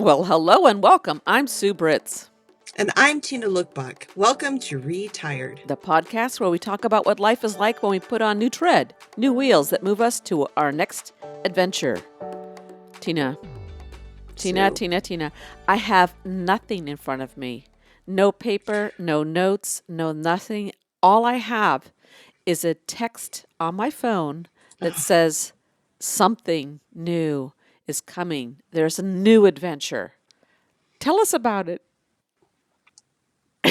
Well, hello and welcome. I'm Sue Britz, And I'm Tina Lokkbokk. Welcome to Retired. the podcast where we talk about what life is like when we put on new tread, new wheels that move us to our next adventure. Tina, Sue. Tina, I have nothing in front of me. No paper, no notes, no nothing. All I have is a text on my phone that Oh, says something new is coming. There's a new adventure. Tell us about it.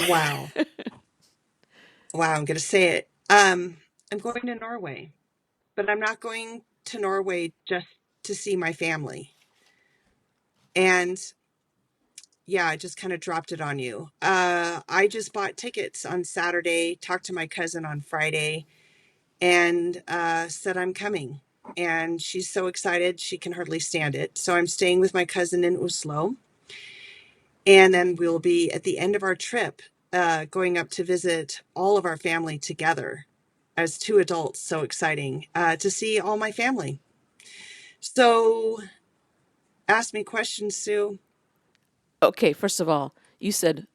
wow. Wow, I'm going to say it. I'm going to Norway, but I'm not going to Norway just to see my family. And yeah, I just kind of dropped it on you. I just bought tickets on Saturday, talked to my cousin on Friday, and said I'm coming. And she's so excited, she can hardly stand it. So I'm staying with my cousin in Oslo. And then we'll be at the end of our trip going up to visit all of our family together as two adults. So exciting to see all my family. So ask me questions, Sue. Okay, first of all, you said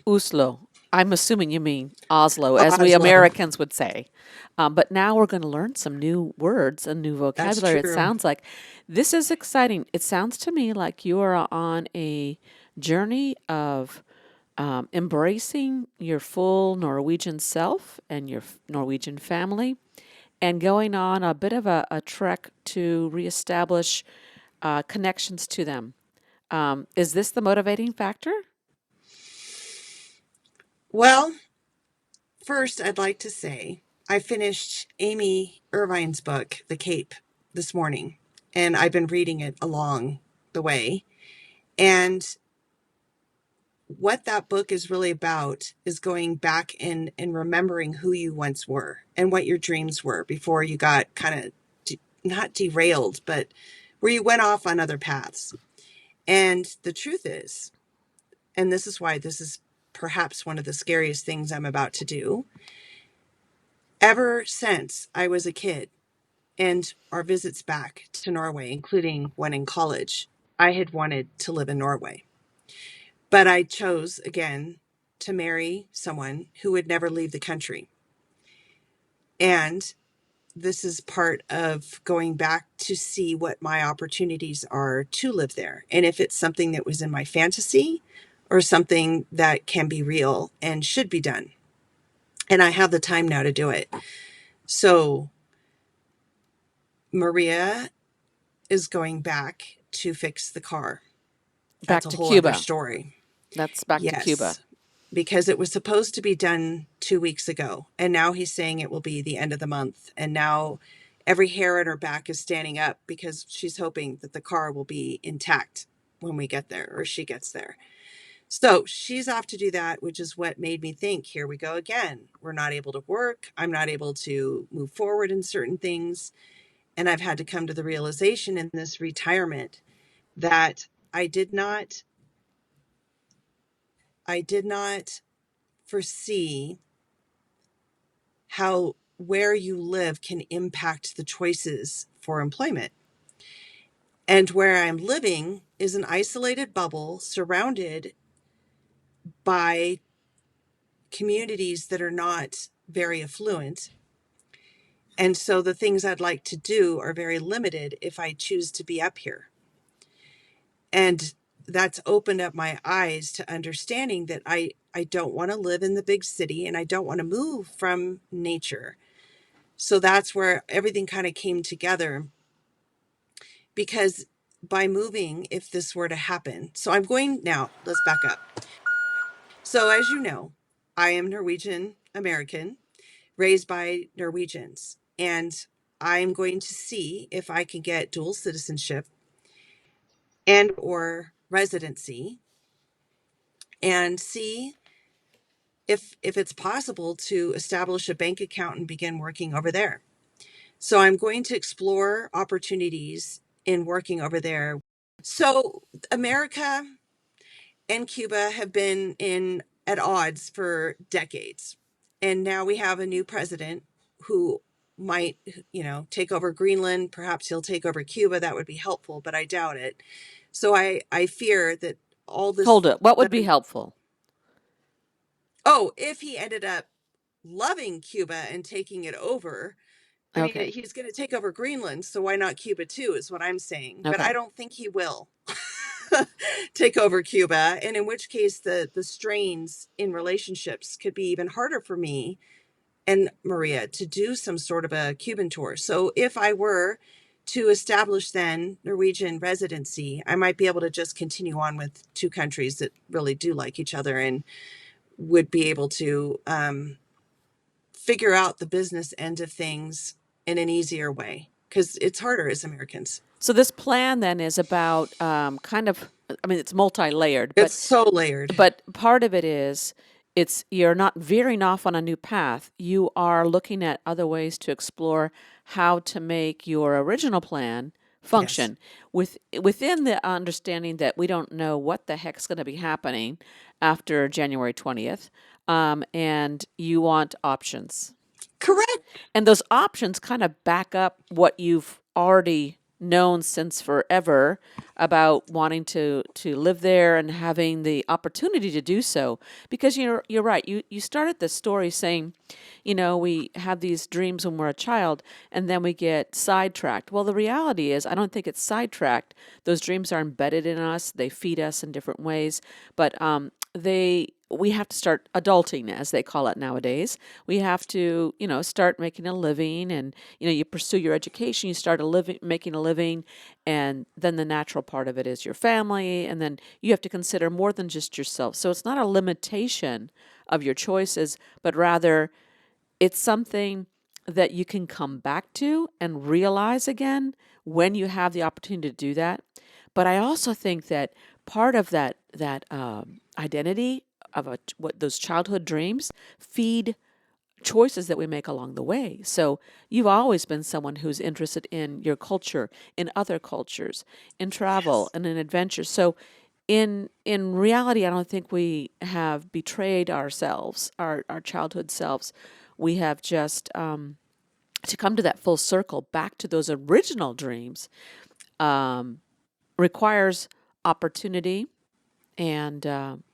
Oslo. I'm assuming you mean Oslo, as we Oslo. Americans would say. But now we're going to learn some new words and new That's vocabulary. It true. sounds like this is exciting. It sounds to me like you are on a journey of embracing your full Norwegian self and your Norwegian family and going on a bit of a trek to reestablish connections to them. Is this the motivating factor? Well, first, I'd like to say I finished Amy Irvine's book, The Cape, this morning, and I've been reading it along the way. And what that book is really about is going back and remembering who you once were and what your dreams were before you got kind of not derailed, but where you went off on other paths. And the truth is, and this is why this is perhaps one of the scariest things I'm about to do, ever since I was a kid and our visits back to Norway, including one in college, I had wanted to live in Norway. But I chose again to marry someone who would never leave the country. And this is part of going back to see what my opportunities are to live there. And if it's something that was in my fantasy or something that can be real and should be done. And I have the time now to do it. So Maria is going back to fix the car. That's Back a to whole other Cuba. story. That's back to Cuba. Yes, because it was supposed to be done 2 weeks ago. And now he's saying it will be the end of the month. And now every hair on her back is standing up because she's hoping that the car will be intact when we get there or she gets there. So she's off to do that, which is what made me think, here we go again. We're not able to work. I'm not able to move forward in certain things. And I've had to come to the realization in this retirement that I did not foresee how where you live can impact the choices for employment. And where I'm living is an isolated bubble surrounded by communities that are not very affluent. And so the things I'd like to do are very limited if I choose to be up here. And that's opened up my eyes to understanding that I don't want to live in the big city and I don't want to move from nature. So that's where everything kind of came together, because by moving, if this were to happen, so I'm going now, let's back up. So, as you know, I am Norwegian American, raised by Norwegians, and I'm going to see if I can get dual citizenship and or residency, and see if it's possible to establish a bank account and begin working over there. So I'm going to explore opportunities in working over there. So America and Cuba have been in at odds for decades. And now we have a new president who might, take over Greenland. Perhaps he'll take over Cuba. That would be helpful, but I doubt it. So I fear that all this Hold it. What would that be I'm, helpful? oh, if he ended up loving Cuba and taking it over, I mean, Okay. he's going to take over Greenland, so why not Cuba too, is what I'm saying. But I Okay. don't think he will take over Cuba, and in which case the strains in relationships could be even harder for me and Maria to do some sort of a Cuban tour. So if I were to establish then Norwegian residency, I might be able to just continue on with two countries that really do like each other and would be able to figure out the business end of things in an easier way because it's harder as Americans. So this plan then is about kind of, I mean, it's multi-layered, It's so layered. but part of it is it's you're not veering off on a new path. You are looking at other ways to explore how to make your original plan Yes. function within the understanding that we don't know what the heck's going to be happening after January 20th, and you want options. Correct. And those options kind of back up what you've already known since forever about wanting to live there and having the opportunity to do so. Because you're right. You started the story saying, we have these dreams when we're a child and then we get sidetracked. Well, the reality is I don't think it's sidetracked. Those dreams are embedded in us. They feed us in different ways, but we have to start adulting, as they call it nowadays. We have to, start making a living, and you pursue your education. You start making a living, and then the natural part of it is your family, and then you have to consider more than just yourself. So it's not a limitation of your choices, but rather it's something that you can come back to and realize again when you have the opportunity to do that. But I also think that part of that identity of what those childhood dreams feed choices that we make along the way. So you've always been someone who's interested in your culture, in other cultures, in travel, Yes. and in adventure. So in reality, I don't think we have betrayed ourselves, our childhood selves. We have just to come to that full circle back to those original dreams um, requires opportunity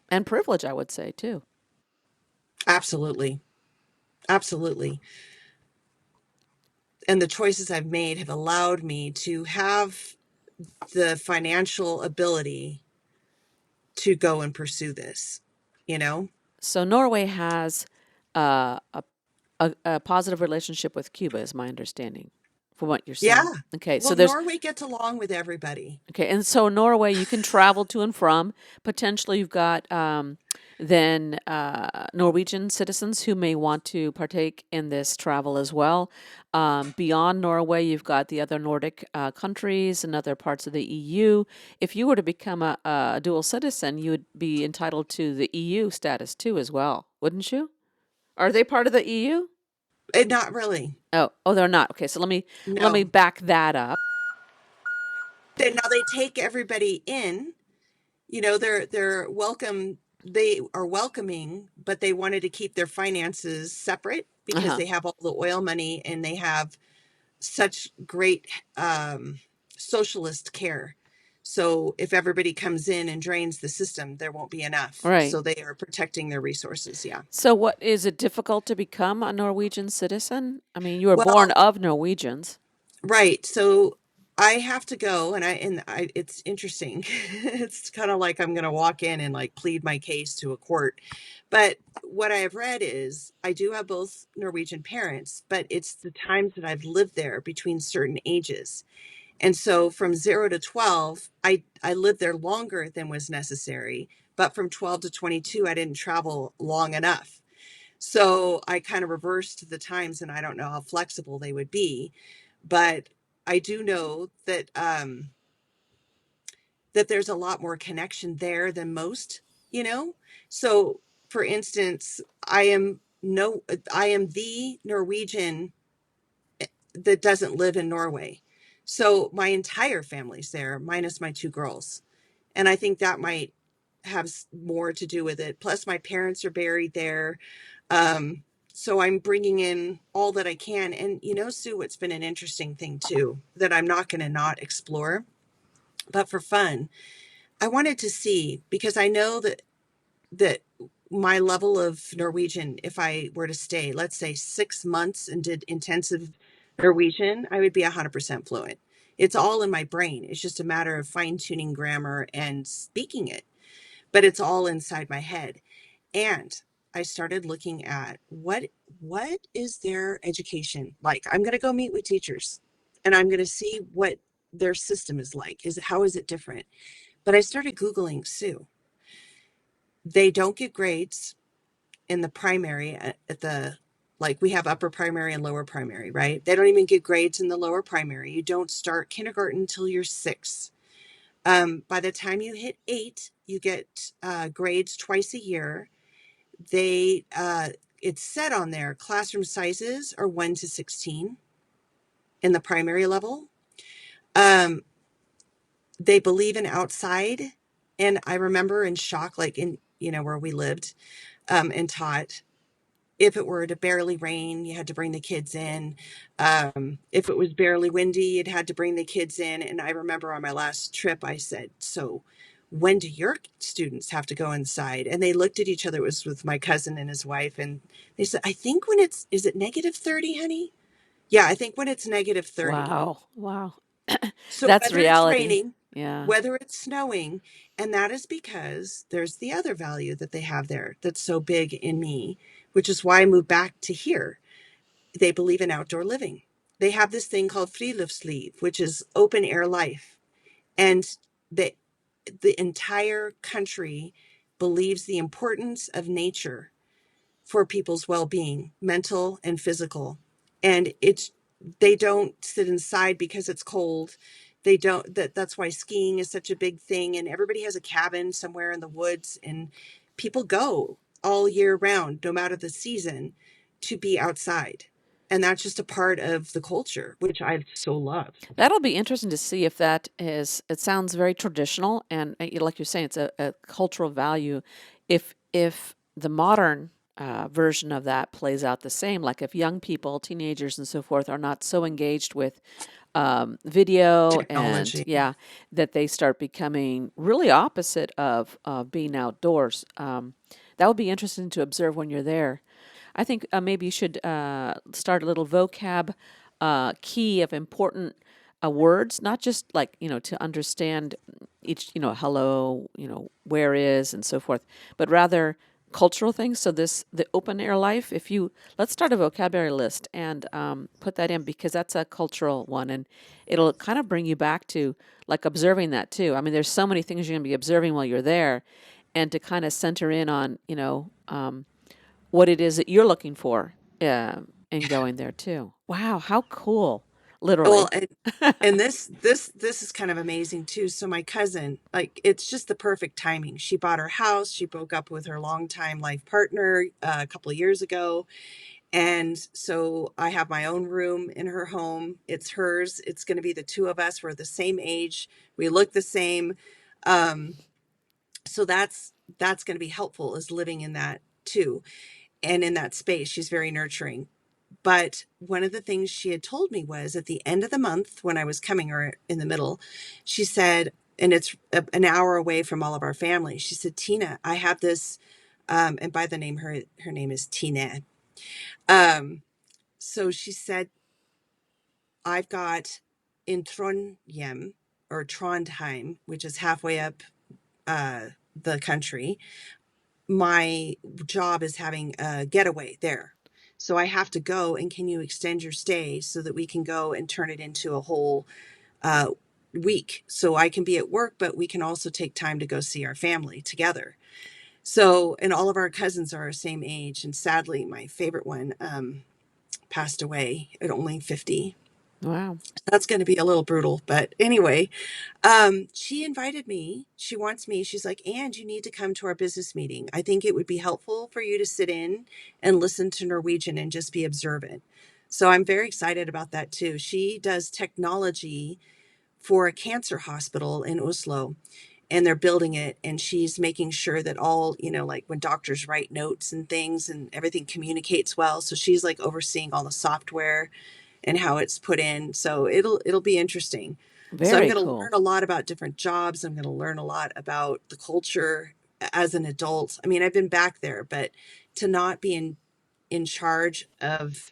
and privilege, I would say too. Absolutely. Absolutely. And the choices I've made have allowed me to have the financial ability to go and pursue this, you know? So Norway has uh, a, a positive relationship with Cuba, is my understanding, from what you're Yeah. saying. Okay, so Well, there's Norway gets along with everybody. okay, and so Norway you can travel to and from. Potentially, you've got then Norwegian citizens who may want to partake in this travel as well. Beyond Norway, you've got the other Nordic countries and other parts of the EU. If you were to become a dual citizen, you would be entitled to the EU status too, as well, wouldn't you? Are they part of the EU? Not really. Oh, they're not. Okay, so let me No. back that up. Now they take everybody in. They're welcome. They are welcoming, but they wanted to keep their finances separate Uh because huh. they have all the oil money and they have such great um, socialist care. So if everybody comes in and drains the system, there won't be enough. Right. So they are protecting their resources. Yeah. So, what is it difficult to become a Norwegian citizen? I mean, you were born Well, of Norwegians. right. So I have to go, and it's interesting. It's kind of like I'm going to walk in and like plead my case to a court. But what I have read is I do have both Norwegian parents, but it's the times that I've lived there between certain ages. And so from 0 to 12, I lived there longer than was necessary, but from 12 to 22, I didn't travel long enough. So I kind of reversed the times, and I don't know how flexible they would be, but I do know that there's a lot more connection there than most, you know? So for instance, I am no I am the Norwegian that doesn't live in Norway. So my entire family's there, minus my two girls. And I think that might have more to do with it. Plus, my parents are buried there. Um, so I'm bringing in all that I can. And, Sue, what's been an interesting thing too that I'm not going to not explore But for fun, I wanted to see, because I know that my level of Norwegian, if I were to stay, let's say 6 months and did intensive Norwegian, I would be 100% fluent. It's all in my brain. It's just a matter of fine tuning grammar and speaking it, but it's all inside my head. And I started looking at what is their education like. I'm going to go meet with teachers and I'm going to see what their system is like. How is it different? But I started Googling Sue. They don't get grades in the primary at the, like, we have upper primary and lower primary, right? They don't even get grades in the lower primary. You don't start kindergarten until you're 6. By the time you hit 8, you get grades twice a year. They It's set on there. Classroom sizes are 1 to 16 in the primary level. Um, they believe in outside, and I remember in shock, like in where we lived and taught. If it were to barely rain, you had to bring the kids in. If it was barely windy, you'd had to bring the kids in. And I remember on my last trip, I said, "So when do your students have to go inside?" And they looked at each other. It was with my cousin and his wife. And they said, "I think when is it -30, honey?" Yeah, I think when it's -30. Wow. Wow. So That's whether it's reality. raining, Yeah. whether it's snowing, and that is because there's the other value that they have there that's so big in me, which is why I moved back to here. They believe in outdoor living. They have this thing called friluftsliv, which is open air life. And the the entire country believes the importance of nature for people's well-being, mental and physical. And they don't sit inside because it's cold. They don't that's why skiing is such a big thing, and everybody has a cabin somewhere in the woods, and people go all year round, no matter the season, to be outside. And that's just a part of the culture, which I so love. That'll be interesting to see if that is, it sounds very traditional and like you're saying, it's a cultural value. If the modern version of that plays out the same, like if young people, teenagers and so forth are not so engaged with video and Technology. yeah, that they start becoming really opposite of being outdoors. That would be interesting to observe when you're there. I think maybe you should start a little vocab key of important words, not just like, to understand each, hello, where is and so forth, but rather cultural things. So the open air life, if you, let's start a vocabulary list and put that in because that's a cultural one and it'll kind of bring you back to like observing that too. I mean, there's so many things you're going to be observing while you're there and to kind of center in on, what it is that you're looking for in going there too. Wow, how cool. Well, Literally. and this is kind of amazing too. So my cousin, like, it's just the perfect timing. She bought her house. She broke up with her longtime life partner a couple of years ago, and so I have my own room in her home. It's hers. It's going to be the two of us. We're the same age. We look the same. Um, so that's going to be helpful, is living in that too, and in that space. She's very nurturing. But one of the things she had told me was at the end of the month when I was coming, or in the middle, she said, and it's an hour away from all of our family. She said, "Tina, I have this," and by the name, her name is Tina. Um, so she said, "I've got in Trondheim, or Trondheim, which is halfway up the country. My job is having a getaway there. So I have to go, and can you extend your stay so that we can go and turn it into a whole uh, week? So I can be at work, but we can also take time to go see our family together." So, and all of our cousins are our same age. And sadly, my favorite one passed away at only 50. Wow. That's going to be a little brutal. But anyway, she invited me. She wants me. She's like, "And you need to come to our business meeting. I think it would be helpful for you to sit in and listen to Norwegian and just be observant." So I'm very excited about that too. She does technology for a cancer hospital in Oslo, and they're building it. And she's making sure that all, like when doctors write notes and things and everything communicates well. So she's like overseeing all the software and how it's put in. So it'll be interesting. So I'm Very going to cool. learn a lot about different jobs. I'm going to learn a lot about the culture as an adult. I mean, I've been back there, but to not be in charge of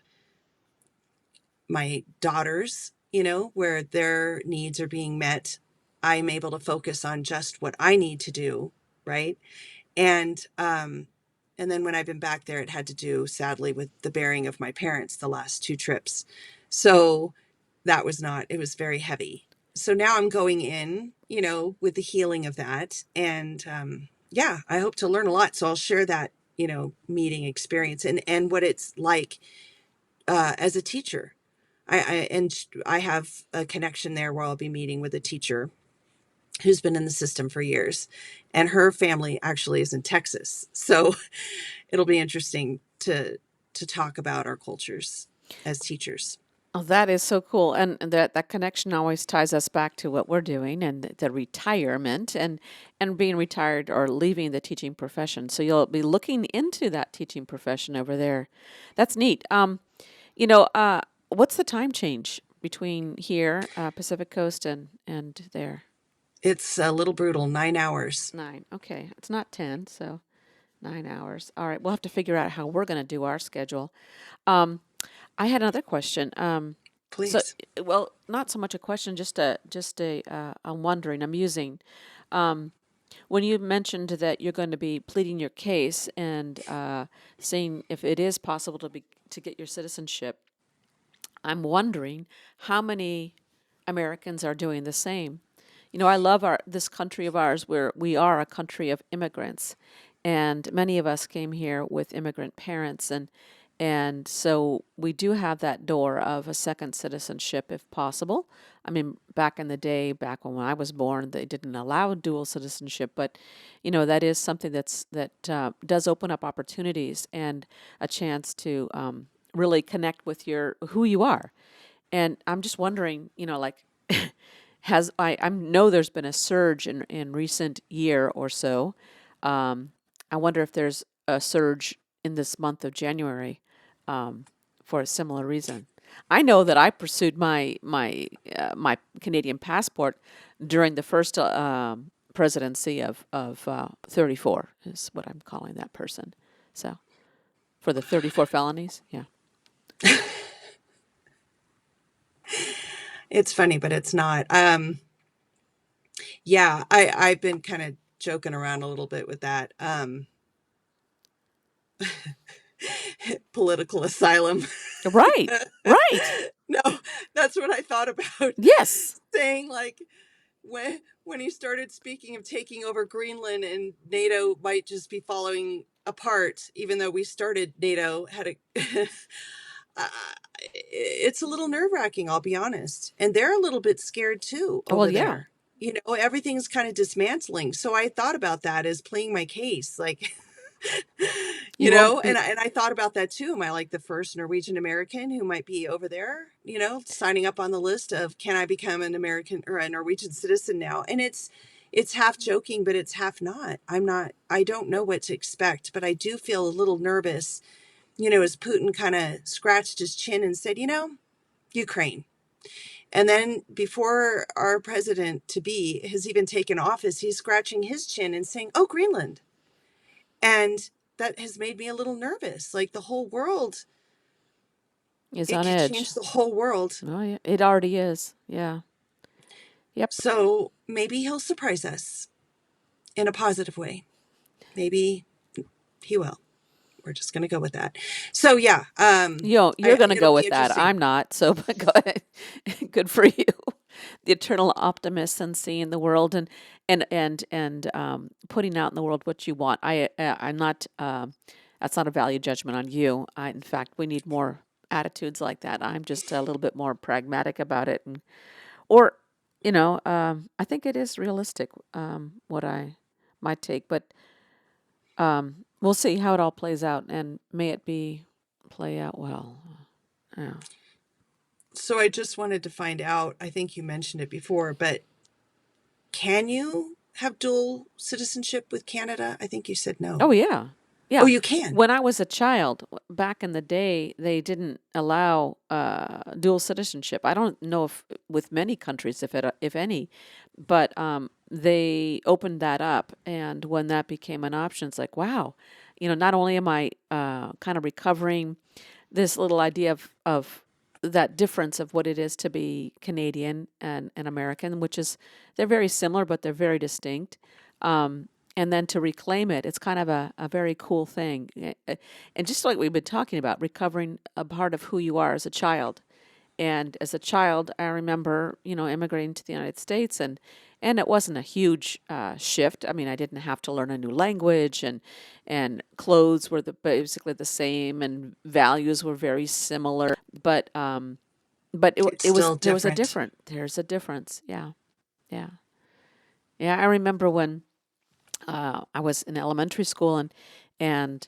my daughters, where their needs are being met, I'm able to focus on just what I need to do, right? And and then when I've been back there, it had to do sadly with the burying of my parents the last two trips. So that was not, it was very heavy. So now I'm going in, with the healing of that. And yeah, I hope to learn a lot. So I'll share that, meeting experience and what it's like as a teacher. I have a connection there where I'll be meeting with a teacher who's been in the system for years, and her family actually is in Texas. So it'll be interesting to talk about our cultures as teachers. Oh, that is so cool. And that connection always ties us back to what we're doing and the retirement and being retired or leaving the teaching profession. So you'll be looking into that teaching profession over there. That's neat. You know, what's the time change between here, Pacific Coast, and there? It's a little brutal, 9 hours. 9. Okay. It's not 10, so 9 hours. All right. We'll have to figure out how we're going to do our schedule. Um, I had another question. So, Please. well, not so much a question, I'm wondering, I'm musing. Um, when you mentioned that you're going to be pleading your case and seeing if it is possible to get your citizenship, I'm wondering how many Americans are doing the same. I love this country of ours where we are a country of immigrants, and many of us came here with immigrant parents, and so we do have that door of a second citizenship if possible. I mean, back in the day, back when I was born, they didn't allow dual citizenship, but that is something that does open up opportunities and a chance to really connect with your who you are. And I'm just wondering, like, I know there's been a surge in recent year or so. Um, I wonder if there's a surge in this month of January for a similar reason. I know that I pursued my Canadian passport during the first presidency of 34 is what I'm calling that person. So for the 34 felonies, yeah. It's funny, but it's not. Yeah, I've been kind of joking around a little bit with that. Political asylum. Right, right. No, that's what I thought about Yes. saying, like, when he started speaking of taking over Greenland and NATO might just be falling apart, even though we started NATO, had a uh, it's a little nerve-wracking, I'll be honest. And they're a little bit scared too Well, over yeah. there. Everything's kind of dismantling. So I thought about that as playing my case, like, You won't be. and I thought about that too. Am I like the first Norwegian American who might be over there, signing up on the list of can I become an American or a Norwegian citizen now? And it's half joking, but it's half not. I don't know what to expect, but I do feel a little nervous, as Putin kind of scratched his chin and said, Ukraine. And then before our president to be has even taken office, he's scratching his chin and saying, oh, Greenland. And that has made me a little nervous. Like the whole world, Is it on could edge. change the whole world. Oh, yeah. It already is. Yeah. Yep. So maybe he'll surprise us in a positive way. Maybe he will. We're just going to go with that. So yeah, You're going to it'll go be with that. interesting. I'm not. So, but go ahead. Good for you. The eternal optimist and seeing the world and putting out in the world what you want. I'm not. That's not a value judgment on you. In fact, we need more attitudes like that. I'm just a little bit more pragmatic about it, or I think it is realistic. What I might take, but we'll see how it all plays out, and may it play out well. Yeah. So I just wanted to find out, I think you mentioned it before, but can you have dual citizenship with Canada? I think you said Oh no. yeah. Oh, Yeah. you can. When I was a child, back in the day, they didn't allow dual citizenship. I don't know if with many countries, if any, but they opened that up. And when that became an option, it's like, wow, not only am I kind of recovering this little idea of that difference of what it is to be Canadian and American, which is they're very similar, but they're very distinct. And then to reclaim it, it's kind of a very cool thing. And just like we've been talking about, recovering a part of who you are as a child. And as a child, I remember, immigrating to the United States, and it wasn't a huge shift. I mean, I didn't have to learn a new language, and clothes were basically the same, and values were very similar. But It's it was still there was a different. different there's a difference. Yeah, yeah, yeah. I remember when I was in elementary school, and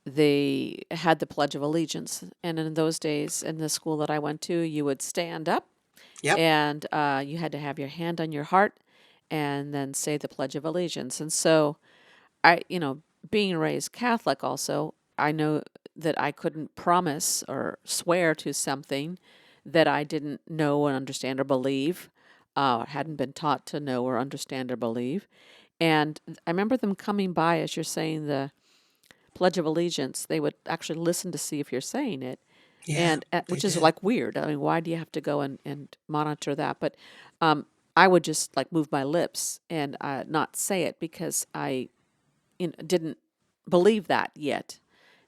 they had the Pledge of Allegiance, and in those days, in the school that I went to, you would stand up Yep. and you had to have your hand on your heart and then say the Pledge of Allegiance. And so being raised Catholic also, I know that I couldn't promise or swear to something that I didn't know or understand or believe, hadn't been taught to know or understand or believe. And I remember them coming by as you're saying the Pledge of Allegiance. They would actually listen to see if you're saying it, Yeah, and they which is did. like weird. I mean, why do you have to go and monitor that? But I would just like move my lips and not say it because I didn't believe that yet,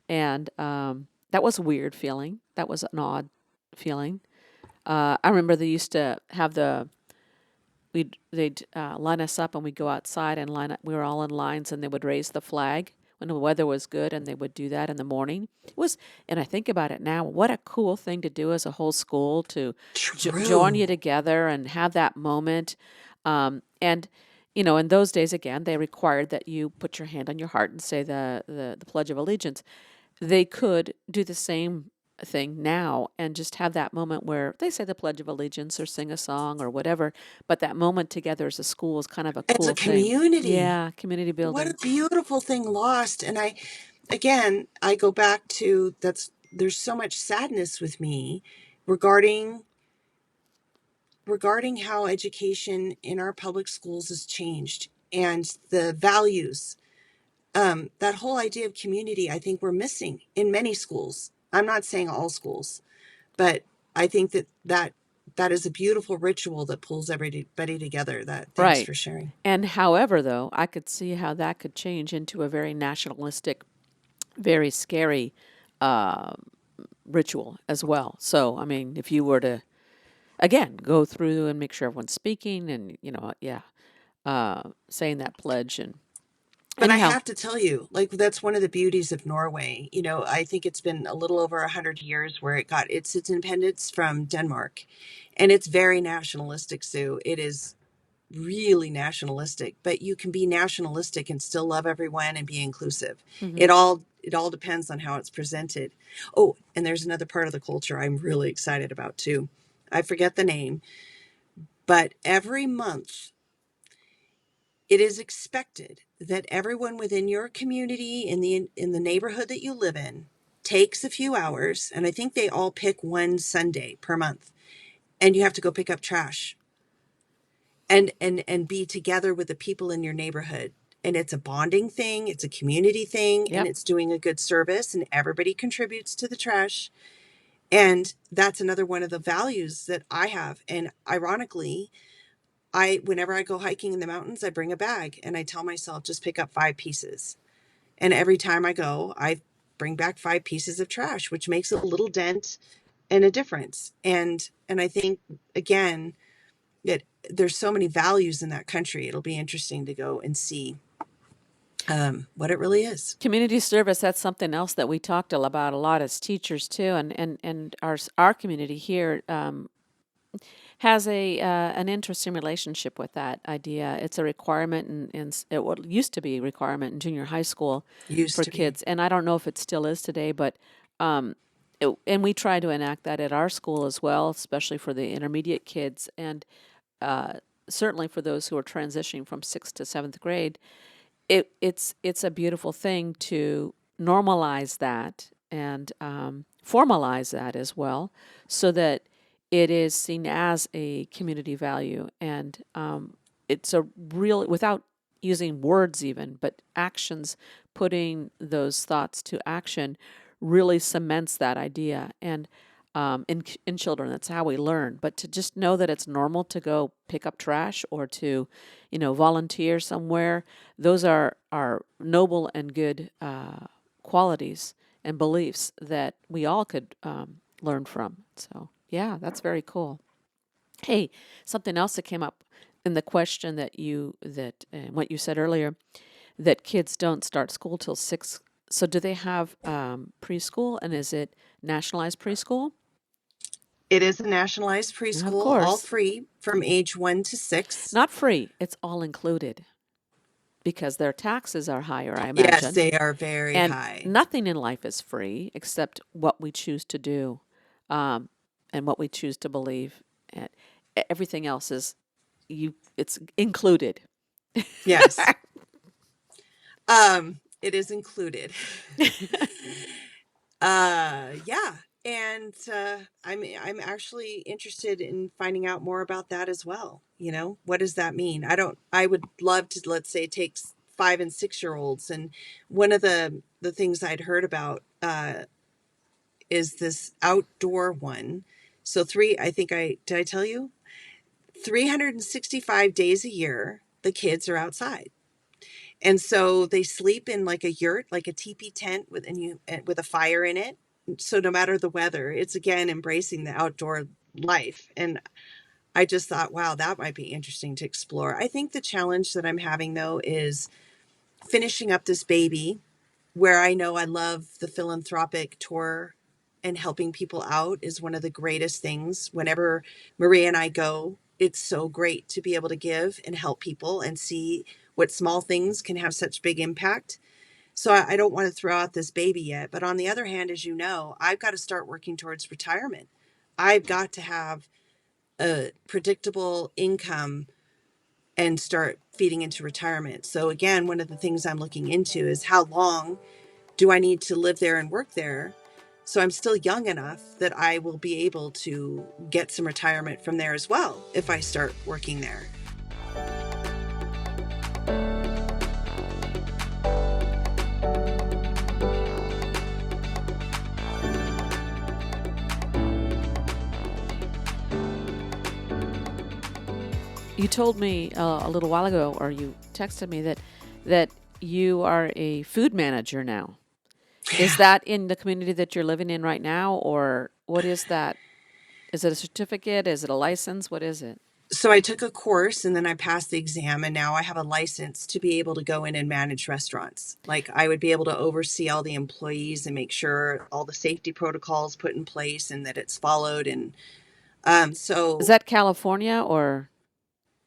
and that was a weird feeling. That was an odd feeling. I remember they used to have they'd line us up and we'd go outside and line up. We were all in lines and they would raise the flag when the weather was good, and they would do that in the morning. It was, and I think about it now, what a cool thing to do as a whole school to join you True. together and have that moment. And in those days, again, they required that you put your hand on your heart and say the Pledge of Allegiance. They could do the same thing now and just have that moment where they say the Pledge of Allegiance or sing a song or whatever, but that moment together as a school is kind of a As a cool thing. community, Yeah, community what a building. beautiful thing lost. And again, I go back to there's so much sadness with me regarding how education in our public schools has changed and the values. That whole idea of community, I think we're missing in many schools. I'm not saying all schools, but I think that is a beautiful ritual that pulls everybody together. That thanks Right. for sharing. And however, though, I could see how that could change into a very nationalistic, very scary uh, ritual as well. So, I mean, if you were to, again, go through and make sure everyone's speaking and, yeah, saying that pledge. And But I anyhow, have to tell you, like that's one of the beauties of Norway. I think it's been a little over 100 years where it got its independence from Denmark, and it's very nationalistic. Sue, it is really nationalistic, but you can be nationalistic and still love everyone and be inclusive. hmm It all depends on how it's presented. Oh, and there's another part of the culture I'm really excited about too. I forget the name, but every month it is expected that everyone within your community in the neighborhood that you live in takes a few hours, and I think they all pick one Sunday per month, and you have to go pick up trash and be together with the people in your neighborhood. And it's a bonding thing, it's a community thing, and yep. it's doing a good service, and everybody contributes to the trash. And that's another one of the values that I have. And ironically, whenever I go hiking in the mountains, I bring a bag and I tell myself just pick up 5 pieces. And every time I go, I bring back 5 pieces of trash, which makes a little dent and a difference. And I think again that there's so many values in that country. It'll be interesting to go and see what it really is. Community service, that's something else that we talked about a lot as teachers too. And our community here has an interesting relationship with that idea. It's a requirement it what used to be a requirement in junior high school Used for to be. kids, and I don't know if it still is today, but and we try to enact that at our school as well, especially for the intermediate kids, and uh, certainly for those who are transitioning from sixth to seventh grade. It's a beautiful thing to normalize that and formalize that as well, so that it is seen as a community value. And it's a real, without using words even, but actions, putting those thoughts to action really cements that idea. And in children, that's how we learn. But to just know that it's normal to go pick up trash or to, volunteer somewhere, those are noble and good qualities and beliefs that we all could learn from. So, yeah, that's very cool. Hey, something else that came up in the question that what you said earlier, that kids don't start school till 6. So do they have preschool, and is it nationalized preschool? It is a nationalized Of preschool, all course. free from age 1 to 6. Not free, it's all included because their taxes are higher, I Yes, imagine. they are very And high. nothing in life is free except what we choose to do, um, and what we choose to believe. And everything else is it's included. Yes. It is included. Yeah. And I'm actually interested in finding out more about that as well. What does that mean? I would love to, let's say, take 5 and 6 year olds. And one of the things I'd heard about is this outdoor one. So I think did I tell you? 365 days a year, the kids are outside. And so they sleep in like a yurt, like a teepee tent with a fire in it. So no matter the weather, it's again embracing the outdoor life. And I just thought, wow, that might be interesting to explore. I think the challenge that I'm having though is finishing up this baby, where I know I love the philanthropic tour and helping people out is one of the greatest things. Whenever Maria and I go, it's so great to be able to give and help people and see what small things can have such big impact. So I don't want to throw out this baby yet. But on the other hand, as you know, I've got to start working towards retirement. I've got to have a predictable income and start feeding into retirement. So again, one of the things I'm looking into is how long do I need to live there and work there? So I'm still young enough that I will be able to get some retirement from there as well if I start working there. You told me a little while ago, or you texted me that you are a food manager now. Is Yeah. that in the community that you're living in right now, or what is that? Is it a certificate? Is it a license? What is it? So I took a course and then I passed the exam, and now I have a license to be able to go in and manage restaurants. Like I would be able to oversee all the employees and make sure all the safety protocols put in place and that it's followed. And Is so that California or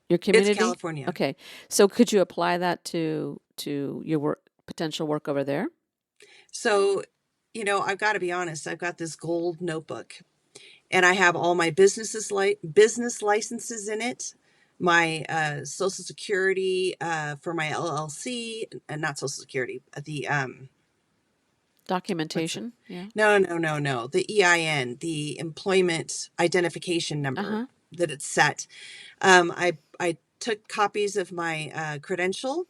your it's community? California. Okay. So could you apply that to your potential work over there? So, I've got to be honest, I've got this gold notebook and I have all my business licenses in it, my social security for my LLC, and not social security, the what's it? Documentation? Yeah. No, the EIN, the employment identification number Uh-huh. that it's set. I took copies of my credential,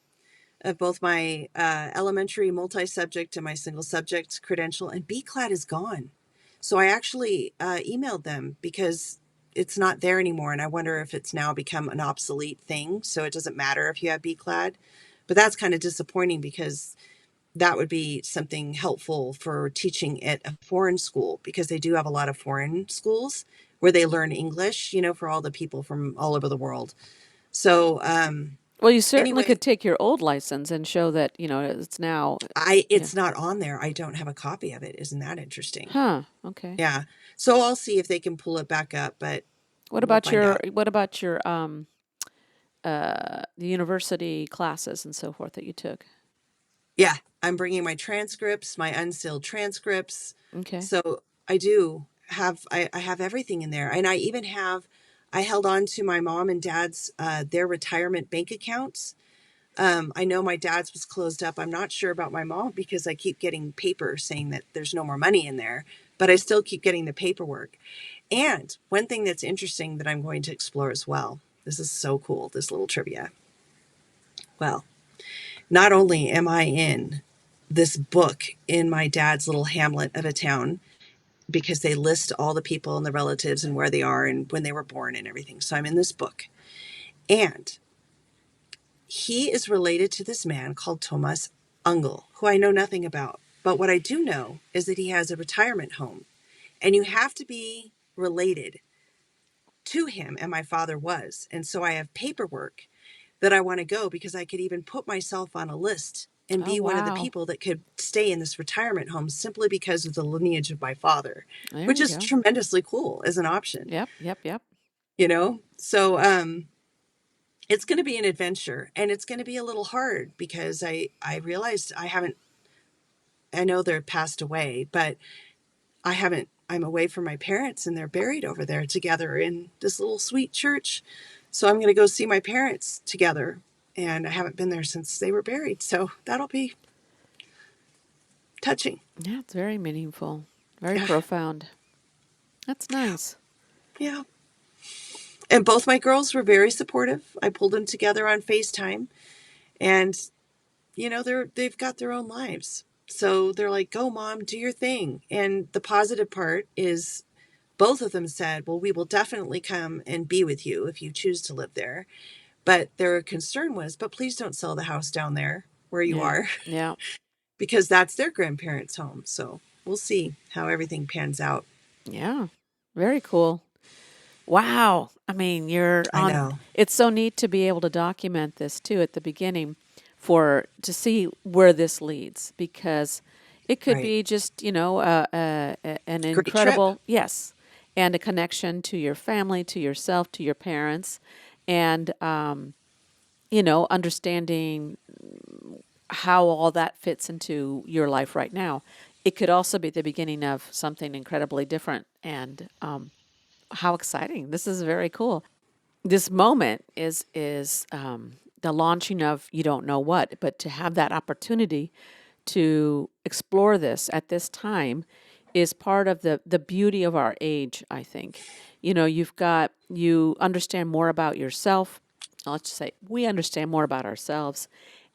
of both my elementary multi-subject and my single subject credential, and BCLAD is gone. So I actually emailed them because it's not there anymore, and I wonder if it's now become an obsolete thing, so it doesn't matter if you have BCLAD. But that's kind of disappointing because that would be something helpful for teaching at a foreign school, because they do have a lot of foreign schools where they learn English, for all the people from all over the world. So Well, you certainly anyway, could take your old license and show that, it's now, yeah. it's not on there. I don't have a copy of it. Isn't that interesting? Huh. Okay. Yeah. So I'll see if they can pull it back up, but we'll find out. What about your the university classes and so forth that you took? Yeah, I'm bringing my transcripts, my unsealed transcripts. Okay. So I have everything in there. And I held on to my mom and dad's, their retirement bank accounts. I know my dad's was closed up. I'm not sure about my mom because I keep getting paper saying that there's no more money in there, but I still keep getting the paperwork. And one thing that's interesting that I'm going to explore as well. This is so cool, this little trivia. Well, not only am I in this book in my dad's little hamlet of a town, because they list all the people and the relatives and where they are and when they were born and everything. So I'm in this book. And he is related to this man called Thomas Ungel, who I know nothing about. But what I do know is that he has a retirement home. And you have to be related to him, and my father was. And so I have paperwork that I want to go because I could even put myself on a list and Oh, be one of the wow. people that could stay in this retirement home simply because of the lineage of my father, There which you is go. tremendously cool as an option, Yep, yep, yep. you know? So it's going to be an adventure, and it's going to be a little hard because I realized I know they're passed away, but I'm away from my parents and they're buried over there together in this little sweet church. So I'm going to go see my parents together. And I haven't been there since they were buried. So that'll be touching. Yeah, it's very meaningful, very Yeah. profound. That's nice. Yeah. And both my girls were very supportive. I pulled them together on FaceTime, and they've got their own lives. So they're like, "Go mom, do your thing." And the positive part is both of them said, "Well, we will definitely come and be with you if you choose to live there." But their concern was, "But please don't sell the house down there where you Yeah, are," yeah, because that's their grandparents' home. So we'll see how everything pans out. yeah. Very cool. Wow. I mean, you're I on. know. It's so neat to be able to document this too at the beginning for to see where this leads because it could Right. be just, an Great trip. incredible, yes, and a connection to your family, to yourself, to your parents, and, understanding how all that fits into your life right now. It could also be the beginning of something incredibly different. And how exciting! This is very cool. This moment is the launching of you don't know what, but to have that opportunity to explore this at this time is part of the beauty of our age, I think. You understand more about yourself. Let's just say we understand more about ourselves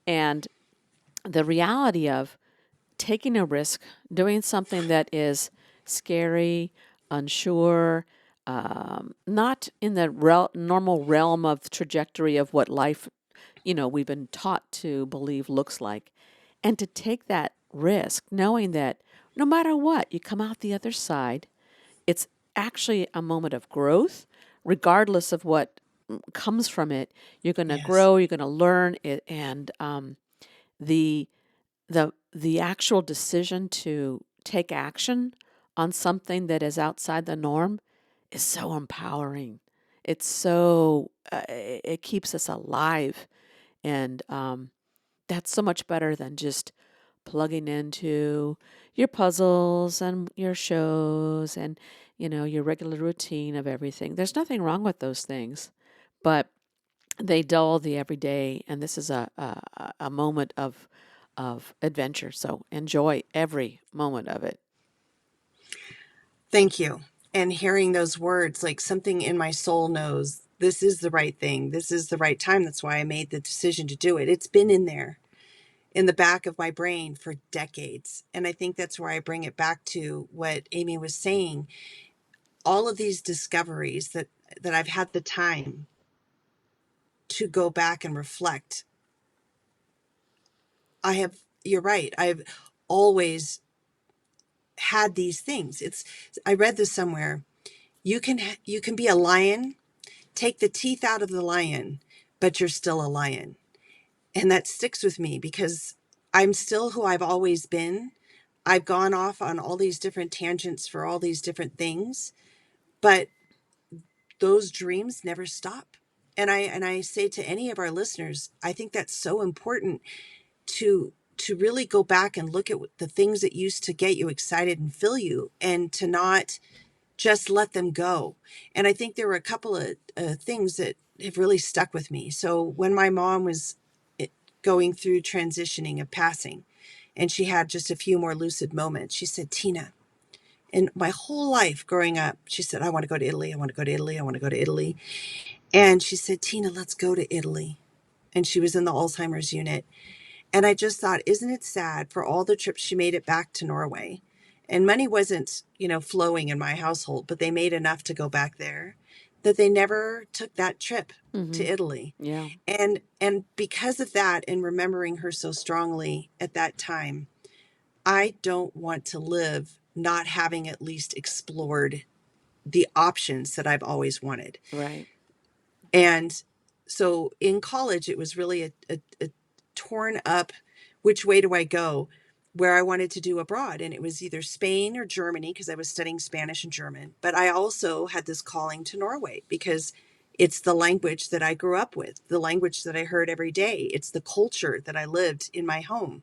and the reality of taking a risk, doing something that is scary, unsure, not in the normal realm of the trajectory of what life, we've been taught to believe looks like. And to take that risk, knowing that no matter what, you come out the other side, it's actually a moment of growth, regardless of what comes from it. You're going to Yes. grow, you're going to learn it, and the the actual decision to take action on something that is outside the norm is so empowering. It keeps us alive, and that's so much better than just plugging into your puzzles and your shows and your regular routine of everything. There's nothing wrong with those things, but they dull the everyday, and this is a moment of adventure. So enjoy every moment of it. Thank you. And hearing those words, like something in my soul knows this is the right thing. This is the right time. That's why I made the decision to do it. It's been in there in the back of my brain for decades. And I think that's where I bring it back to what Amy was saying. All of these discoveries that I've had the time to go back and reflect. You're right. I've always had these things. I read this somewhere. You can be a lion, take the teeth out of the lion, but you're still a lion. And that sticks with me because I'm still who I've always been. I've gone off on all these different tangents for all these different things, but those dreams never stop. And I say to any of our listeners, I think that's so important to really go back and look at the things that used to get you excited and fill you, and to not just let them go. And I think there were a couple of things that have really stuck with me. So when my mom was going through transitioning of passing. And she had just a few more lucid moments. She said, Tina, in my whole life growing up, she said, I want to go to Italy. I want to go to Italy. I want to go to Italy. And she said, Tina, let's go to Italy. And she was in the Alzheimer's unit. And I just thought, isn't it sad for all the trips she made it back to Norway? And money wasn't, flowing in my household, but they made enough to go back there, that they never took that trip to Mm-hmm. Italy. Yeah. And because of that, and remembering her so strongly at that time, I don't want to live not having at least explored the options that I've always wanted. Right. And so in college, it was really a torn up, which way do I go, where I wanted to do abroad. And it was either Spain or Germany, because I was studying Spanish and German. But I also had this calling to Norway because it's the language that I grew up with, the language that I heard every day. It's the culture that I lived in my home.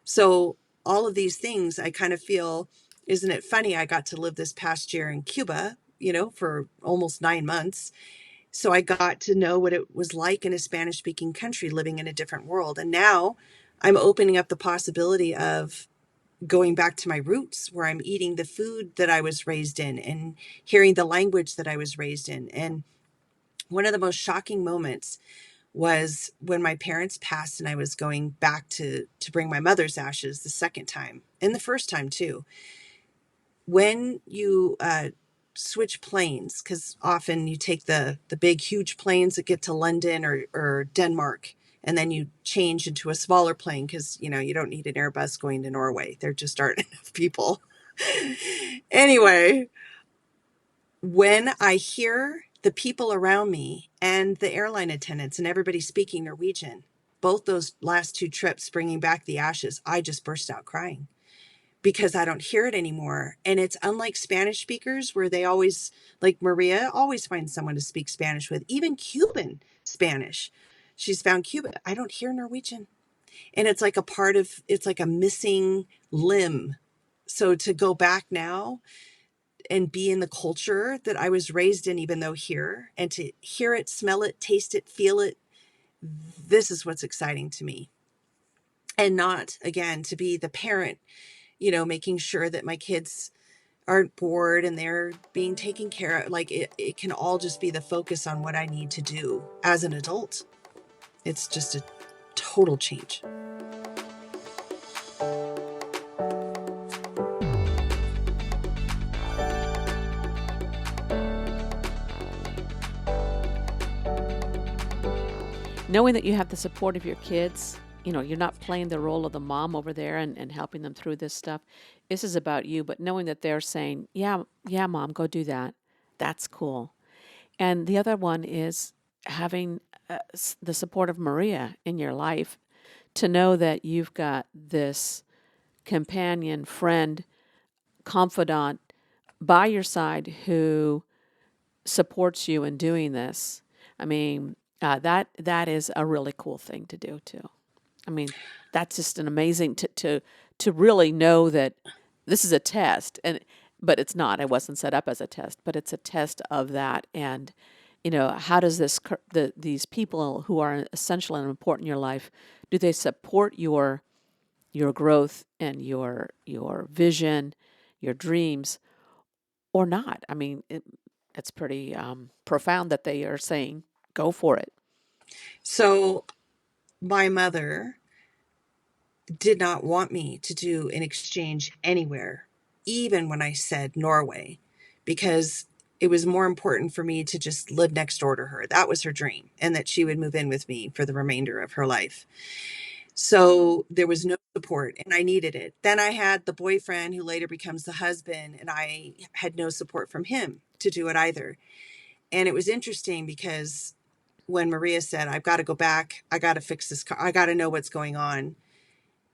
So all of these things, I kind of feel, isn't it funny? I got to live this past year in Cuba, for almost 9 months. So I got to know what it was like in a Spanish speaking country living in a different world. And now I'm opening up the possibility of going back to my roots, where I'm eating the food that I was raised in and hearing the language that I was raised in. And one of the most shocking moments was when my parents passed and I was going back to bring my mother's ashes the second time, and the first time too. When you switch planes, because often you take the big huge planes that get to London or Denmark, and then you change into a smaller plane because you don't need an Airbus going to Norway. There just aren't enough people. Anyway, when I hear the people around me and the airline attendants and everybody speaking Norwegian, both those last two trips bringing back the ashes, I just burst out crying because I don't hear it anymore. And it's unlike Spanish speakers, where they always, like Maria, always find someone to speak Spanish with, even Cuban Spanish. She's found Cuban. I don't hear Norwegian. And it's like it's like a missing limb. So to go back now and be in the culture that I was raised in, even though here, and to hear it, smell it, taste it, feel it, this is what's exciting to me. And not, again, to be the parent, making sure that my kids aren't bored and they're being taken care of. Like it can all just be the focus on what I need to do as an adult. It's just a total change. Knowing that you have the support of your kids, you're not playing the role of the mom over there and helping them through this stuff. This is about you, but knowing that they're saying, yeah, yeah, mom, go do that. That's cool. And the other one is having the support of Maria in your life, to know that you've got this companion, friend, confidant by your side who supports you in doing this. I mean, that is a really cool thing to do too. I mean, that's just an amazing to really know that this is a test, but it's not. It wasn't set up as a test, but it's a test of that. And how does these people who are essential and important in your life, do they support your growth and your vision, your dreams, or not? I mean, it's pretty profound that they are saying, go for it. So my mother did not want me to do an exchange anywhere, even when I said Norway, because it was more important for me to just live next door to her. That was her dream, and that she would move in with me for the remainder of her life. So there was no support, and I needed it. Then I had the boyfriend who later becomes the husband, and I had no support from him to do it either. And it was interesting because when Maria said, I've got to go back, I got to fix this car, I got to know what's going on.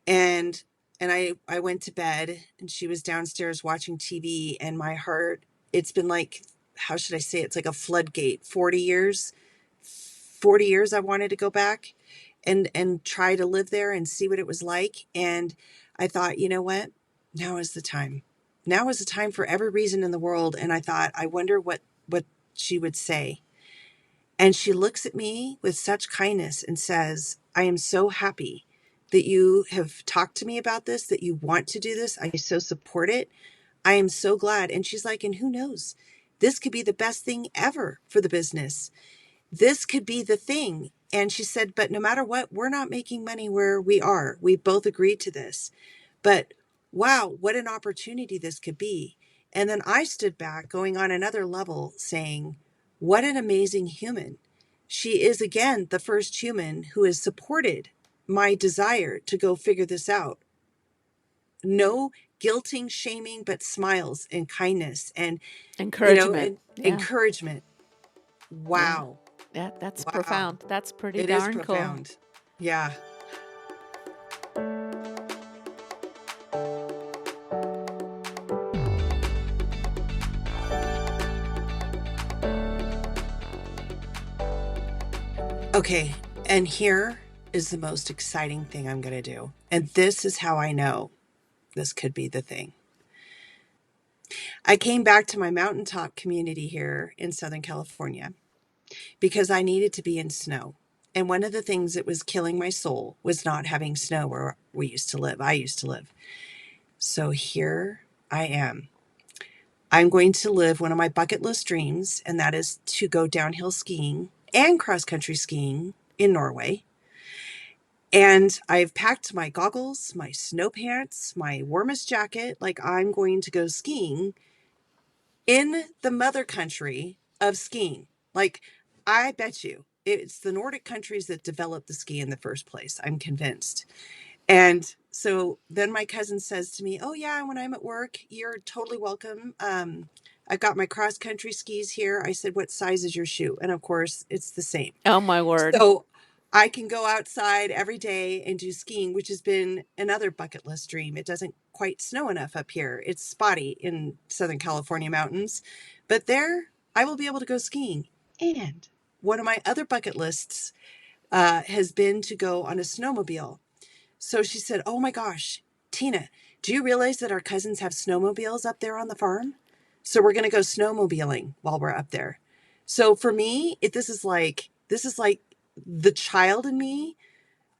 And I went to bed, and she was downstairs watching TV, and my heart, it's been like, how should I say it? It's like a floodgate. 40 years I wanted to go back and try to live there and see what it was like. And I thought, you know what? Now is the time. Now is the time for every reason in the world. And I thought, I wonder what she would say. And she looks at me with such kindness and says, I am so happy that you have talked to me about this, that you want to do this. I so support it. I am so glad. And she's like, and who knows? This could be the best thing ever for the business. This could be the thing. And she said, but no matter what, we're not making money where we are. We both agreed to this. But wow, what an opportunity this could be. And then I stood back, going on another level, saying, what an amazing human. She is, again, the first human who has supported my desire to go figure this out. No guilting, shaming, but smiles and kindness and, Encouragement. and Yeah. encouragement. Yeah. Wow. Yeah. That's Wow. profound. That's pretty It is darn cool. profound. Yeah. Okay. And here is the most exciting thing I'm going to do. And this is how I know this could be the thing. I came back to my mountaintop community here in Southern California because I needed to be in snow. And one of the things that was killing my soul was not having snow where we used to live. I used to live. So here I am. I'm going to live one of my bucket list dreams, and that is to go downhill skiing and cross country skiing in Norway. And I've packed my goggles, my snow pants, my warmest jacket. Like, I'm going to go skiing in the mother country of skiing. Like, I bet you it's the Nordic countries that developed the ski in the first place. I'm convinced. And so then my cousin says to me, oh, yeah, when I'm at work, you're totally welcome. I've got my cross country skis here. I said, what size is your shoe? And of course, it's the same. Oh, my word. So I can go outside every day and do skiing, which has been another bucket list dream. It doesn't quite snow enough up here. It's spotty in Southern California mountains, but there I will be able to go skiing. And one of my other bucket lists has been to go on a snowmobile. So she said, oh my gosh, Tina, do you realize that our cousins have snowmobiles up there on the farm? So we're going to go snowmobiling while we're up there. So for me, this is like the child in me.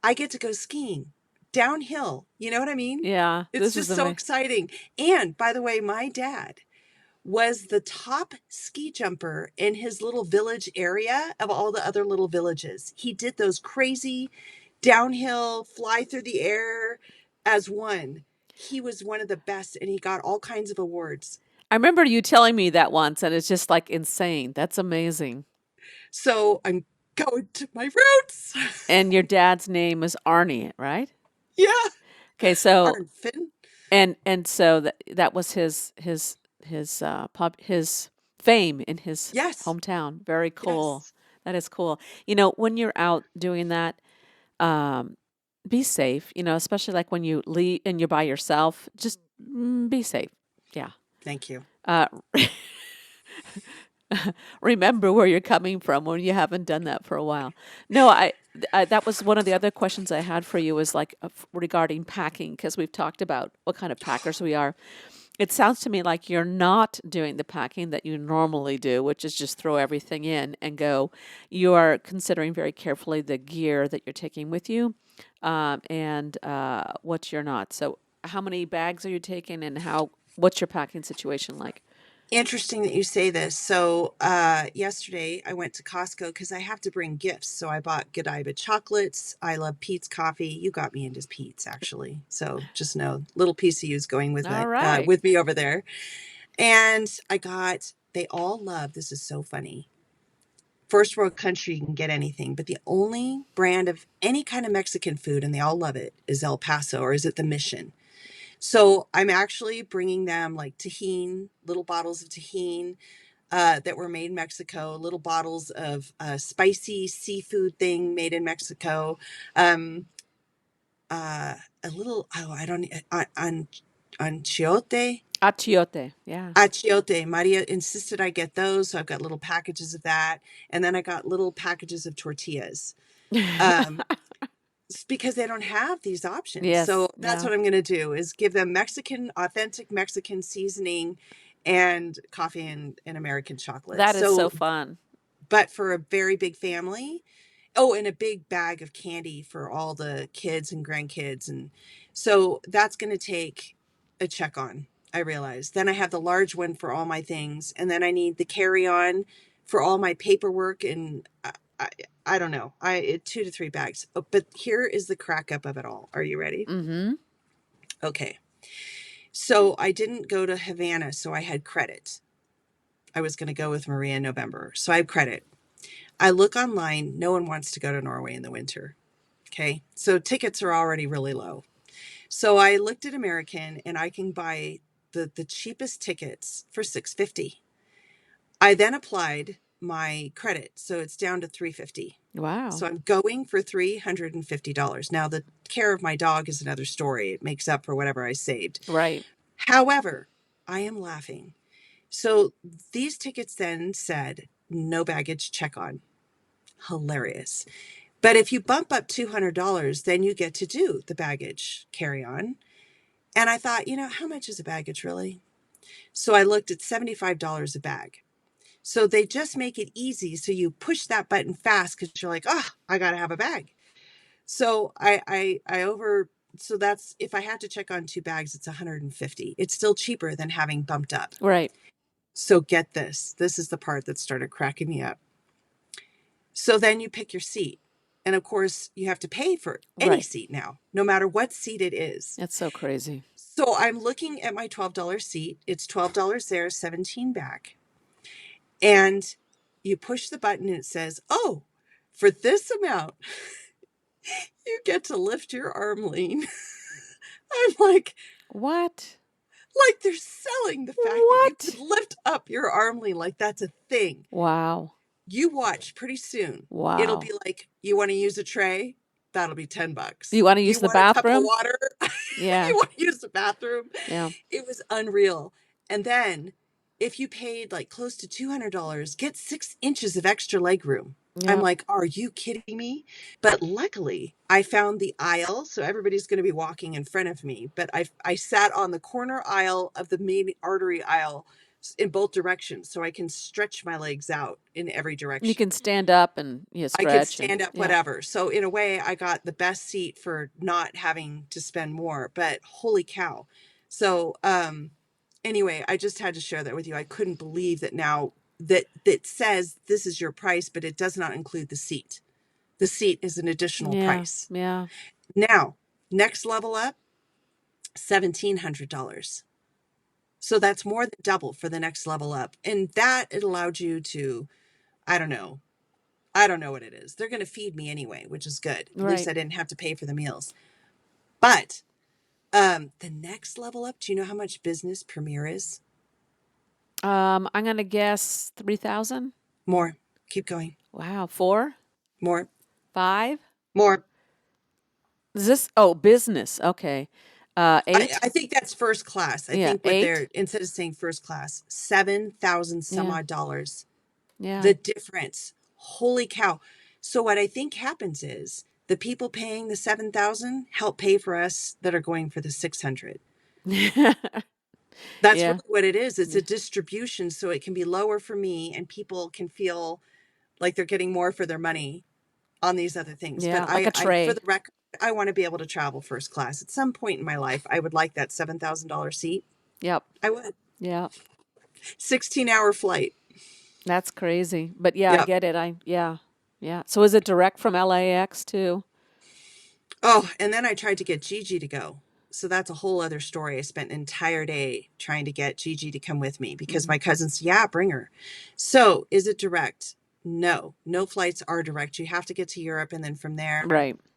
I get to go skiing downhill. You know what I mean? Yeah. It's This is just so amazing. exciting. And by the way, my dad was the top ski jumper in his little village area of all the other little villages. He did those crazy downhill, fly through the air as one. He was one of the best, and he got all kinds of awards. I remember you telling me that once, and it's just like insane. That's amazing. So I'm going to my roots. And your dad's name is Arnie, right? Yeah. Okay, so Arnfinn. and so that was his fame in his Yes. hometown. Very cool. Yes. That is cool. When you're out doing that, um, be safe. Especially like when you leave and you're by yourself. Just be safe. Yeah. Thank you. Uh, remember where you're coming from when you haven't done that for a while. No, that was one of the other questions I had for you was like regarding packing because we've talked about what kind of packers we are. It sounds to me like you're not doing the packing that you normally do, which is just throw everything in and go. You are considering very carefully the gear that you're taking with you, and what you're not. So, how many bags are you taking, and what's your packing situation like? Interesting that you say this. So yesterday I went to Costco because I have to bring gifts. So I bought Godiva chocolates. I love Pete's coffee. You got me into Pete's actually. So just know, little piece of you's going All right. with me over there. And they all love, this is so funny. First world country, you can get anything, but the only brand of any kind of Mexican food, and they all love it, is El Paso, or is it the Mission? So I'm actually bringing them like Tajín, little bottles of Tajín that were made in Mexico, little bottles of spicy seafood thing made in Mexico, um, a little, oh, I don't, anchiote, Achiote. Yeah. achiote. Maria insisted I get those, so I've got little packages of that, and then I got little packages of tortillas. Um, because they don't have these options. Yes. So that's Yeah. what I'm going to do is give them authentic Mexican seasoning and coffee and American chocolate. That is so So fun. But for a very big family, oh, and a big bag of candy for all the kids and grandkids. And so that's going to take a check on, I realize. Then I have the large one for all my things. And then I need the carry-on for all my paperwork. And I, I don't know, 2 to 3 bags. Oh, but here is the crack up of it all. Are you ready? Mm-hmm. Okay. So I didn't go to Havana, so I had credit. I was going to go with Maria in November. So I have credit. I look online. No one wants to go to Norway in the winter. Okay. So tickets are already really low. So I looked at American and I can buy the cheapest tickets for $650. I then applied my credit. So it's down to $350. Wow. So I'm going for $350. Now the care of my dog is another story. It makes up for whatever I saved. Right. However, I am laughing. So these tickets then said no baggage check on. Hilarious. But if you bump up $200, then you get to do the baggage carry on. And I thought, how much is a baggage really? So I looked at $75 a bag. So they just make it easy. So you push that button fast because you're like, I got to have a bag. So so that's, if I had to check on 2 bags, it's $150. It's still cheaper than having bumped up. Right. So get this. This is the part that started cracking me up. So then you pick your seat. And of course, you have to pay for any Right. seat now, no matter what seat it is. That's so crazy. So I'm looking at my $12 seat. It's $12 there, $17 back. And you push the button and it says, oh, for this amount, you get to lift your arm lean. I'm like, What? like they're selling the fact that you could lift up your arm lean like that's a thing. Wow. You watch pretty soon. Wow. It'll be like, you want to use a tray? That'll be $10. You want to use the want a cup of bathroom? water? Yeah. You want to use the bathroom? Yeah. It was unreal. And then if you paid like close to $200, get 6 inches of extra leg room. Yeah. I'm like, are you kidding me? But luckily I found the aisle. So everybody's going to be walking in front of me. But I sat on the corner aisle of the main artery aisle in both directions. So I can stretch my legs out in every direction. You can stand up and stretch. I could stand up, whatever. So in a way, I got the best seat for not having to spend more, but holy cow. So anyway, I just had to share that with you. I couldn't believe that now that says this is your price, but it does not include the seat. The seat is an additional price. Yeah. Now, next level up, $1,700. So that's more than double for the next level up. And that it allowed you to, I don't know what it is. They're going to feed me anyway, which is good. At least I didn't have to pay for the meals. But the next level up, do you know how much business premier is? I'm going to guess 3,000. More. Keep going. Wow. 4? More. 5? More. Is this, business. Okay. 8? I think that's first class. I think what 8? they're, instead of saying first class, 7,000 some odd dollars. Yeah. The difference. Holy cow. So what I think happens is the people paying the 7,000 help pay for us that are going for the 600. That's really what it is. It's a distribution, so it can be lower for me and people can feel like they're getting more for their money on these other things. Yeah, but like a tray. for the record, I want to be able to travel first class. At some point in my life, I would like that $7,000 seat. Yep. I would. Yeah. 16-hour flight. That's crazy. But I get it. Yeah. So is it direct from LAX too? Oh, and then I tried to get Gigi to go. So that's a whole other story. I spent an entire day trying to get Gigi to come with me because my cousins, bring her. So is it direct? No flights are direct. You have to get to Europe. And then from there,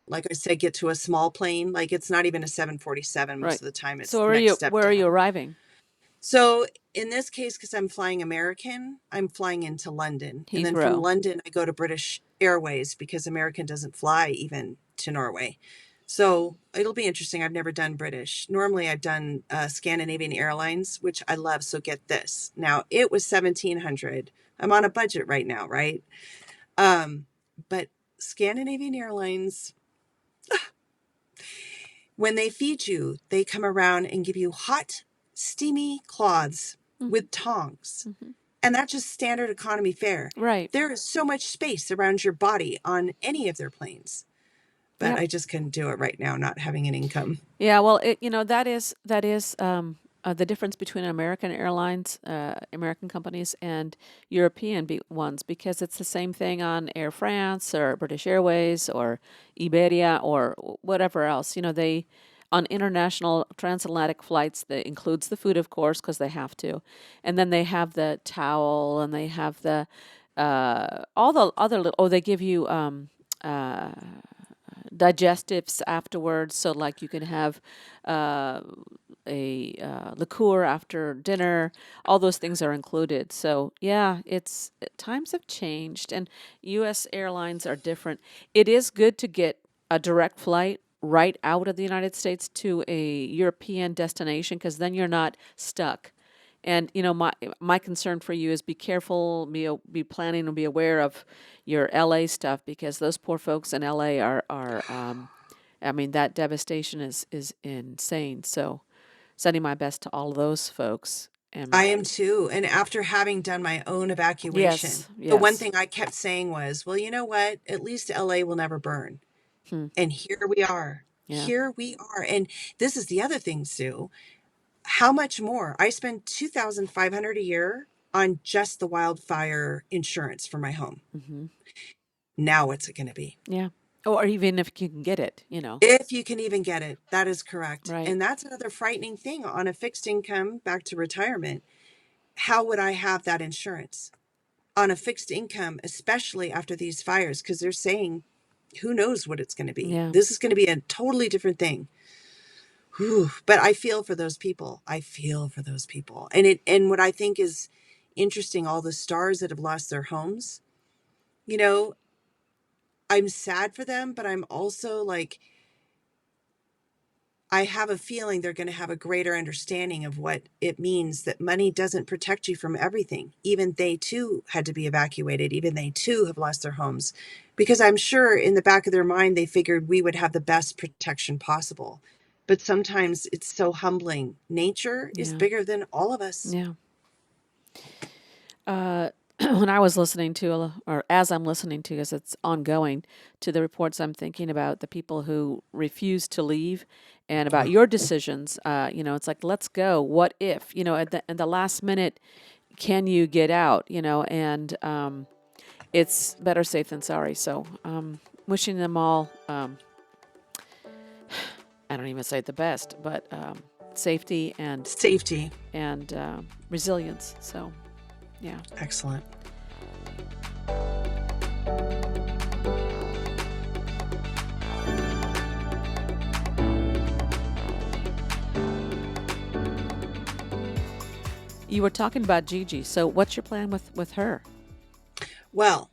like I said, get to a small plane. Like it's not even a 747 most of the time. It's so where are you arriving? So in this case, because I'm flying American, I'm flying into London. And then from London, I go to British Airways because American doesn't fly even to Norway. So it'll be interesting. I've never done British. Normally I've done Scandinavian Airlines, which I love. So get this. Now it was $1,700. I'm on a budget right now, right? But Scandinavian Airlines, when they feed you, they come around and give you hot, steamy cloths with tongs. And that's just standard economy fare. Right. There is so much space around your body on any of their planes. But Yep. I just couldn't do it right now, not having an income. Yeah, well, that is the difference between American airlines, American companies, and European ones, because it's the same thing on Air France or British Airways or Iberia or whatever else. They on international transatlantic flights that includes the food, of course, because they have to, and then they have the towel and they have the all the other. They give you digestives afterwards. So, like, you can have uh, a liqueur after dinner. All those things are included. So, yeah, times have changed, and U.S. airlines are different. It is good to get a direct flight right out of the United States to a European destination, because then you're not stuck. And my concern for you is be careful, be planning and be aware of your LA stuff, because those poor folks in LA are I mean, that devastation is insane. So sending my best to all those folks. I And am too. And after having done my own evacuation, yes, the one yes. thing I kept saying was, well, you know what? At least LA will never burn. Hmm, And here we are. yeah. Here we are. And this is the other thing, Sue. How much more? I spend 2,500 a year on just the wildfire insurance for my home. Hmm. Now what's it going to be? Yeah. Or even if you can get it. If you can even get it, that is correct. Right. And that's another frightening thing on a fixed income back to retirement. How would I have that insurance on a fixed income, especially after these fires? Because they're saying, who knows what it's going to be? Yeah. This is going to be a totally different thing. Whew. But I feel for those people. I feel for those people. And what I think is interesting, all the stars that have lost their homes, you know, I'm sad for them, but I'm also like, I have a feeling they're going to have a greater understanding of what it means that money doesn't protect you from everything. Even they too had to be evacuated. Even they too have lost their homes, because I'm sure in the back of their mind, they figured we would have the best protection possible. But sometimes it's so humbling. Nature is Yeah. bigger than all of us. Yeah. Uh, when I was listening to, or as I'm listening to, because it's ongoing, to the reports, I'm thinking about the people who refuse to leave, and about Oh, your decisions. It's like, let's go. What if, at the last minute, can you get out? And it's better safe than sorry. So, wishing them all, I don't even say the best, but safety safety. and resilience. So, yeah. Excellent. You were talking about Gigi. So, what's your plan with her? Well,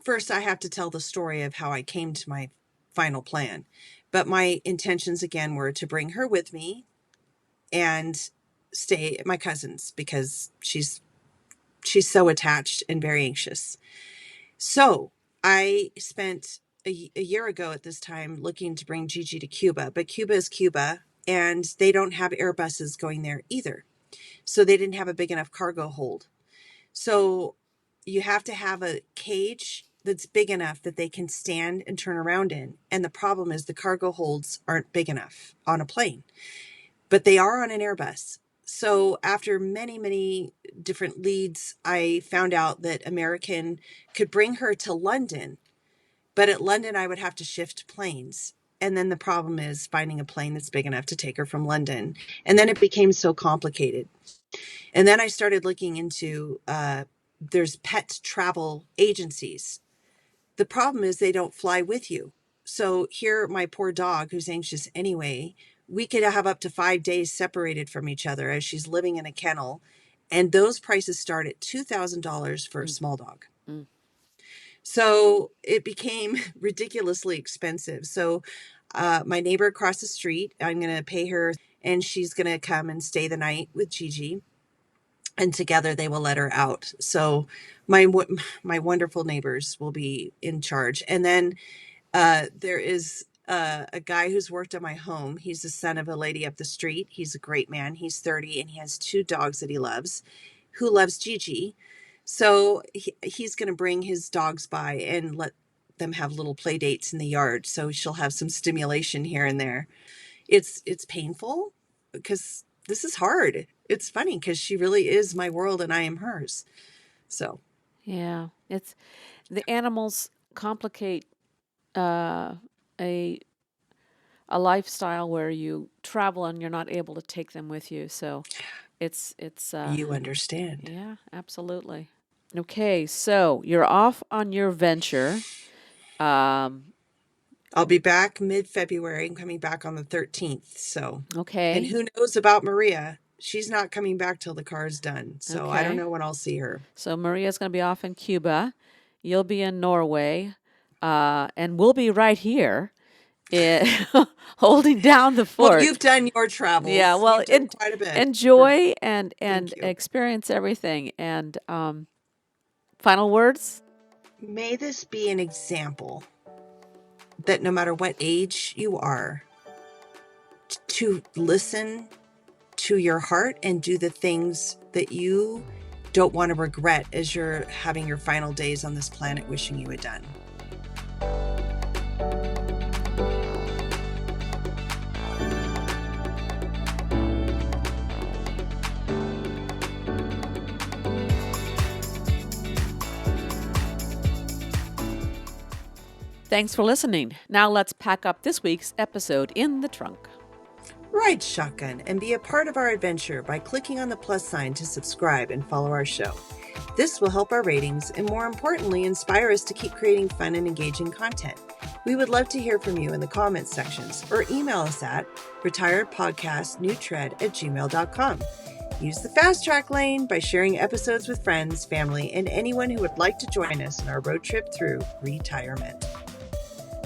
first I have to tell the story of how I came to my final plan. But my intentions again were to bring her with me and stay at my cousin's because she's so attached and very anxious. So I spent a year ago at this time looking to bring Gigi to Cuba, but Cuba is Cuba and they don't have Airbuses going there either. So they didn't have a big enough cargo hold. So you have to have a cage that's big enough that they can stand and turn around in. And the problem is the cargo holds aren't big enough on a plane, but they are on an Airbus. So after many, many different leads, I found out that American could bring her to London, but at London, I would have to shift planes. And then the problem is finding a plane that's big enough to take her from London. And then it became so complicated. And then I started looking into there's pet travel agencies. The problem is they don't fly with you. So here, my poor dog, who's anxious anyway, we could have up to 5 days separated from each other as she's living in a kennel. And those prices start at $2,000 for a Mm, small dog. mm. So it became ridiculously expensive. So my neighbor across the street, I'm going to pay her, and she's going to come and stay the night with Gigi, and together they will let her out. So my wonderful neighbors will be in charge. And then there is a guy who's worked on my home. He's the son of a lady up the street. He's a great man. He's 30 and he has two dogs that he loves, who loves Gigi. So he's going to bring his dogs by and let them have little play dates in the yard. So she'll have some stimulation here and there. It's painful because this is hard. It's funny because she really is my world and I am hers. So Yeah, it's the animals complicate uh, a a lifestyle where you travel and you're not able to take them with you. So it's you understand. yeah, absolutely. Okay, so you're off on your venture. Um, I'll be back mid-February. I'm coming back on the 13th. So, and okay, who knows about Maria? She's not coming back till the car's done. So I don't okay. know when I'll see her. So Maria's going to be off in Cuba. You'll be in Norway, and we'll be right here, eh, holding down the Well, fort. you've done your Yeah, travels. well, You've done quite a bit. enjoy and Thank you. experience everything. And final words. May this be an example that no matter what age you are, to listen to your heart and do the things that you don't want to regret as you're having your final days on this planet, wishing you had done. Thanks for listening. Now let's pack up this week's episode in the trunk. Ride shotgun and be a part of our adventure by clicking on the plus sign to subscribe and follow our show. This will help our ratings and, more importantly, inspire us to keep creating fun and engaging content. We would love to hear from you in the comments sections or email us at retiredpodcastnewtread@gmail.com. Use the fast track lane by sharing episodes with friends, family, and anyone who would like to join us in our road trip through retirement.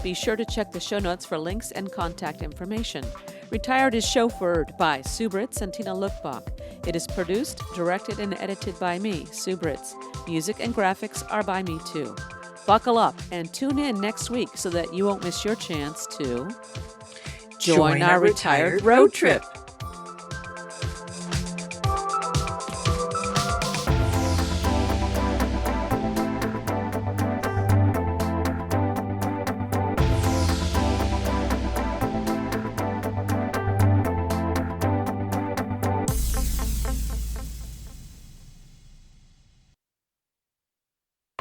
Be sure to check the show notes for links and contact information. Retired is chauffeured by Sue Britz and Tina Lokkbokk. It is produced, directed, and edited by me, Sue Britz. Music and graphics are by me too. Buckle up and tune in next week so that you won't miss your chance to join our retired road trip.